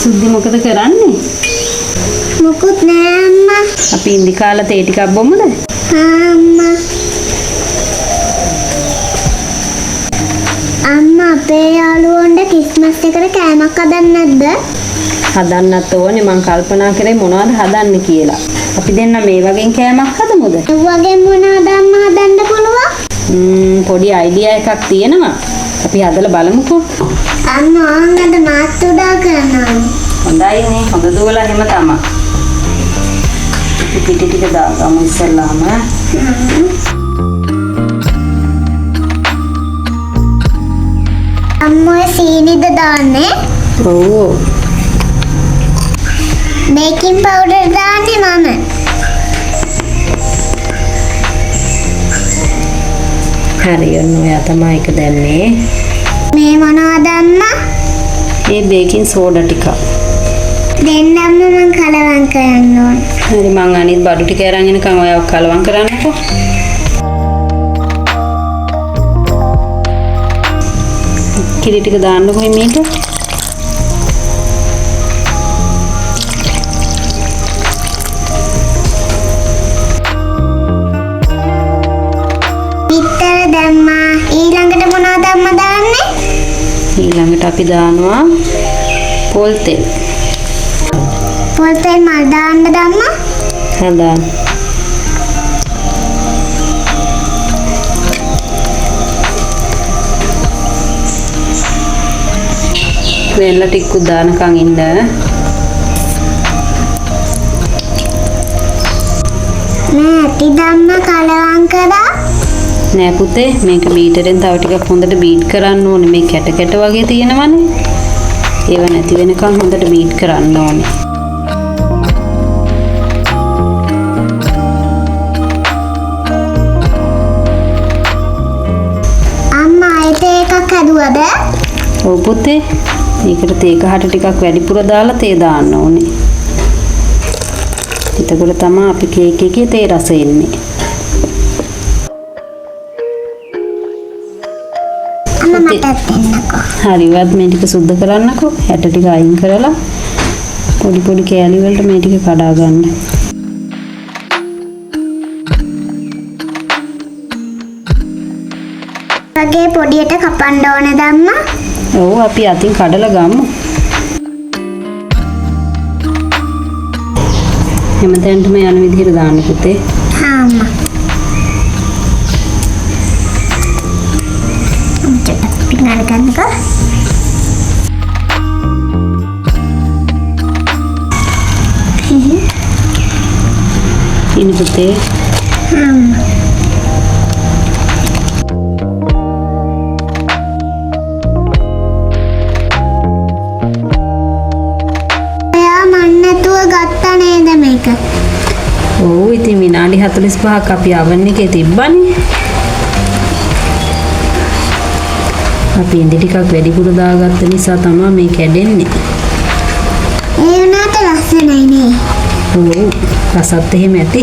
සුද්ධි මොකද කරන්නේ? මොකුත් නෑ අම්මා. අපි ඉන්දි කාලා තේ ටිකක් බොමුද? අම්මා. අම්මා අපේ යාළුවොන්ට ක්‍රිස්මස් එකට කෑමක් හදන්න නැද්ද? හදන්නත් ඕනේ. මං කල්පනා කරේ මොනවද හදන්න කියලා. අපි දෙන්න මේ වගේ කෑමක් හදමුද? ඒ වගේ මොනවද අම්මා හදන්න පුළුවන්? පොඩි අයිඩියා එකක් තියෙනවා. අපි හදලා බලමුකෝ. අම්මා අද මාත් උදා කරනවා. හොඳයි නේ. හොඳ දුවලා එහෙම තමයි. පිටි ටික දාගමු ඉස්සෙල්ලාම. අම්මෝ සීනිද දාන්නේ? ඔව්. බේකින් පවුඩර් දාන්නේ මම. හරියන්න ඔයා තමයි ඒක දැම්මේ. මේ මොනවද අම්මා? මේ බේකින් සෝඩා ටික. දෙන්නම්ම මං කලවම් කරන්න ඕන. හරි මං අනිත් බඩු ටික අරන් එනකන් ඔයාව කලවම් කරන්නකෝ. කිරි ටික දාන්නකෝ මේක. පිටර දැම්මා. ඊළඟට මොනවද අම්මා දාන්නේ? ඊළඟට අපි දානවා පොල් තෙල්. පොල් තෙල් මල් දාන්නද අම්මා? හදාන්න. වෙල්ල ටිකක් දානකන් ඉන්න. නෑ ඇති ධම්ම කලවම් කරා. නෑ පුතේ මේක බීටරෙන් තව ටිකක් හොඳට බීට් කරන්න ඕනේ. මේ කැට කැට වගේ තියෙනවනේ. ඒව නැති වෙනකන් හොඳට බීට් කරන්න ඕනේ. අම්මා ඒත් එකක් හදුවද? ඔව් පුතේ. මේකට තේ කහට ටිකක් වැඩිපුර දාලා තේ දාන්න ඕනේ. එතකොට තමයි අපි කේක් එකේ තේ රස එන්නේ. අම්මා මටත් දෙන්නකෝ. හරිවත් මේ ටික සුද්ධ කරන්නකෝ. හැට ටික අයින් කරලා පොඩි පොඩි කෑලි වලට මේ ටික කඩා ගන්න. වගේ පොඩියට කපන්න ඕනද අම්මා? ඔව් අපි අතින් කඩලා ගමු. හැමතැනටම යන විදිහට දාන්න පුතේ. හා අම්මා. පිඟාන ගන්නකෝ. ඉන්න පුතේ. අම්මා. ඔව් ඉතින් විනාඩි 45ක් අපි oven එකේ තිබ්බනේ. අපි ඉඳි ටිකක් වැඩිපුර දාගත්ත නිසා තමයි මේ කැඩෙන්නේ. ඒ වුණාට ලස්සනයි නේ. ඔව් රසත් එහෙම ඇති.